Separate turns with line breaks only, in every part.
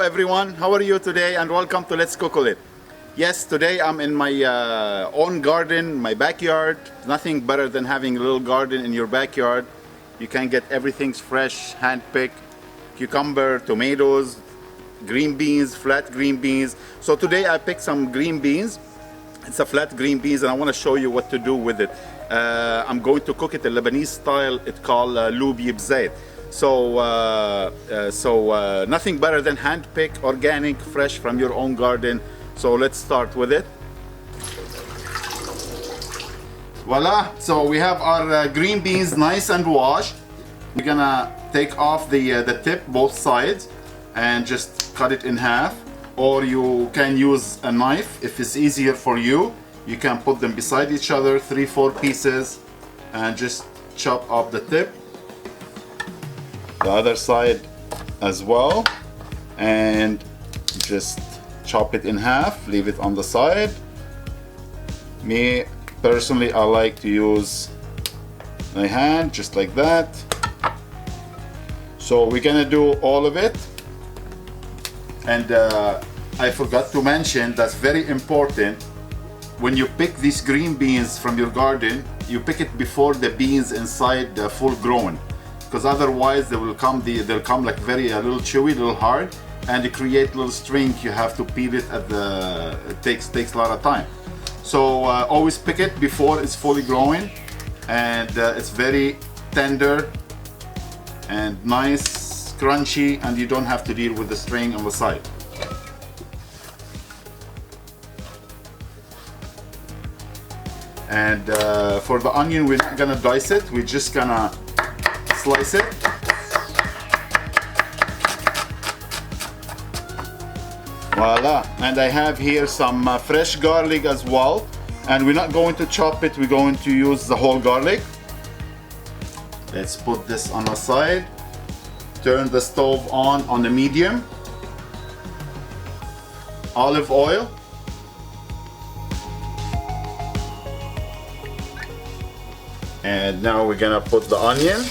everyone, how are you today, and welcome to Letscookolet. Yes, today I'm in my own garden, my backyard. Nothing better than having a little garden in your backyard. You can get everything's fresh, hand-picked, cucumber, tomatoes, green beans, flat green beans. So today I picked some green beans. It's a flat green beans, and I want to show you what to do with it. I'm going to cook it the Lebanese style. It's called Loubieh B Zeit. So nothing better than hand-picked, organic, fresh from your own garden. So let's start with it. Voila! So we have our green beans nice and washed. We're gonna take off the tip, both sides, and just cut it in half. Or you can use a knife if it's easier for you. You can put them beside each other, 3-4 pieces, and just chop off the tip. The other side as well, and just chop it in half, leave it on the side. Me personally, I like to use my hand just like that. So we're gonna do all of it. And I forgot to mention, that's very important, when you pick these green beans from your garden, you pick it before the beans inside the full grown, because otherwise they'll come like very a little chewy, a little hard, and they create little string. You have to peel it at it takes a lot of time. So always pick it before it's fully growing, and it's very tender and nice, crunchy, and you don't have to deal with the string on the side. And for the onion, we're not gonna dice it, we're just gonna slice it. Voila! And I have here some fresh garlic as well, and we're not going to chop it, we're going to use the whole garlic. Let's put this on the side. Turn the stove on the medium. Olive oil. And now we're gonna put the onion.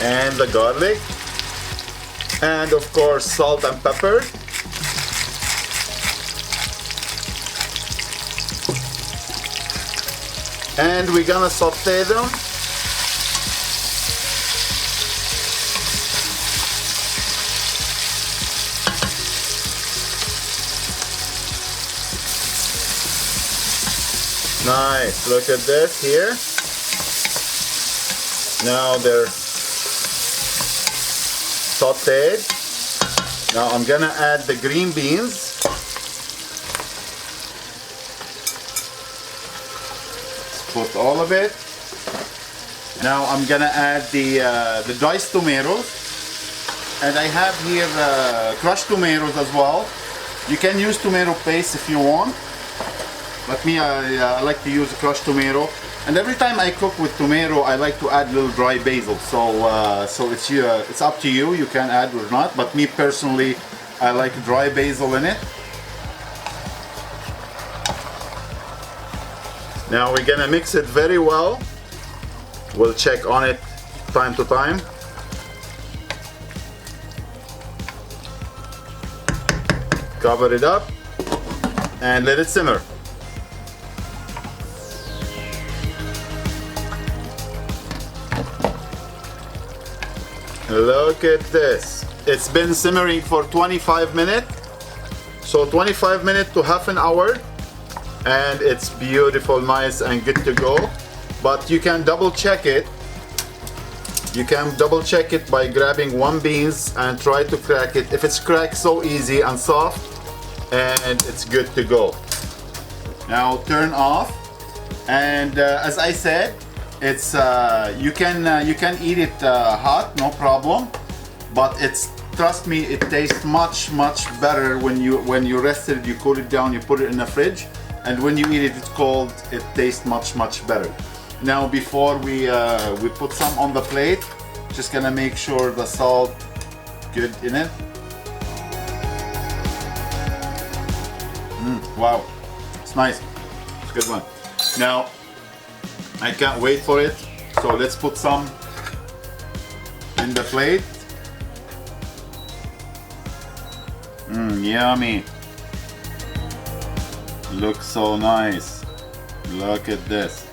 And the garlic. And of course, salt and pepper. And we're gonna saute them. Nice, look at this here. Now they're sauteed. Now I'm gonna add the green beans. Put all of it. Now I'm gonna add the diced tomatoes, and I have here crushed tomatoes as well. You can use tomato paste if you want, but me, I like to use crushed tomato. And every time I cook with tomato, I like to add a little dry basil. So it's up to you. You can add or not. But me personally, I like dry basil in it. Now we're gonna mix it very well. We'll check on it time to time. Cover it up and let it simmer. Look at this. It's been simmering for 25 minutes. So 25 minutes to half an hour. And it's beautiful, nice and good to go. But you can double check it. You can double check it by grabbing one beans and try to crack it. If it's cracked, so easy and soft, and it's good to go. Now turn off. And as I said, it's you can eat it hot, no problem. But trust me, it tastes much better when you rest it. You cool it down, you put it in the fridge. And when you eat it, it's cold, it tastes much better. Now before we put some on the plate, just gonna make sure the salt good in it. Wow, it's nice, it's a good one. Now I can't wait for it, so let's put some in the plate. Yummy. Looks so nice. Look at this.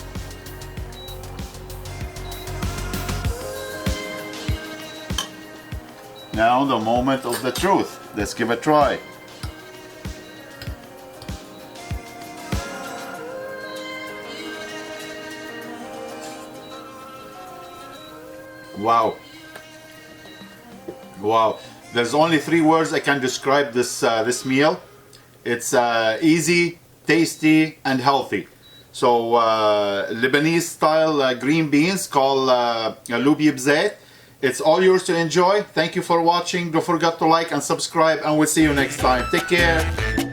Now the moment of the truth. Let's give it a try. Wow. Wow. There's only 3 words I can describe this this meal. It's easy, tasty, and healthy. So Lebanese style green beans called Loubieh B Zeit. It's all yours to enjoy. Thank you for watching. Don't forget to like and subscribe, and we'll see you next time. Take care.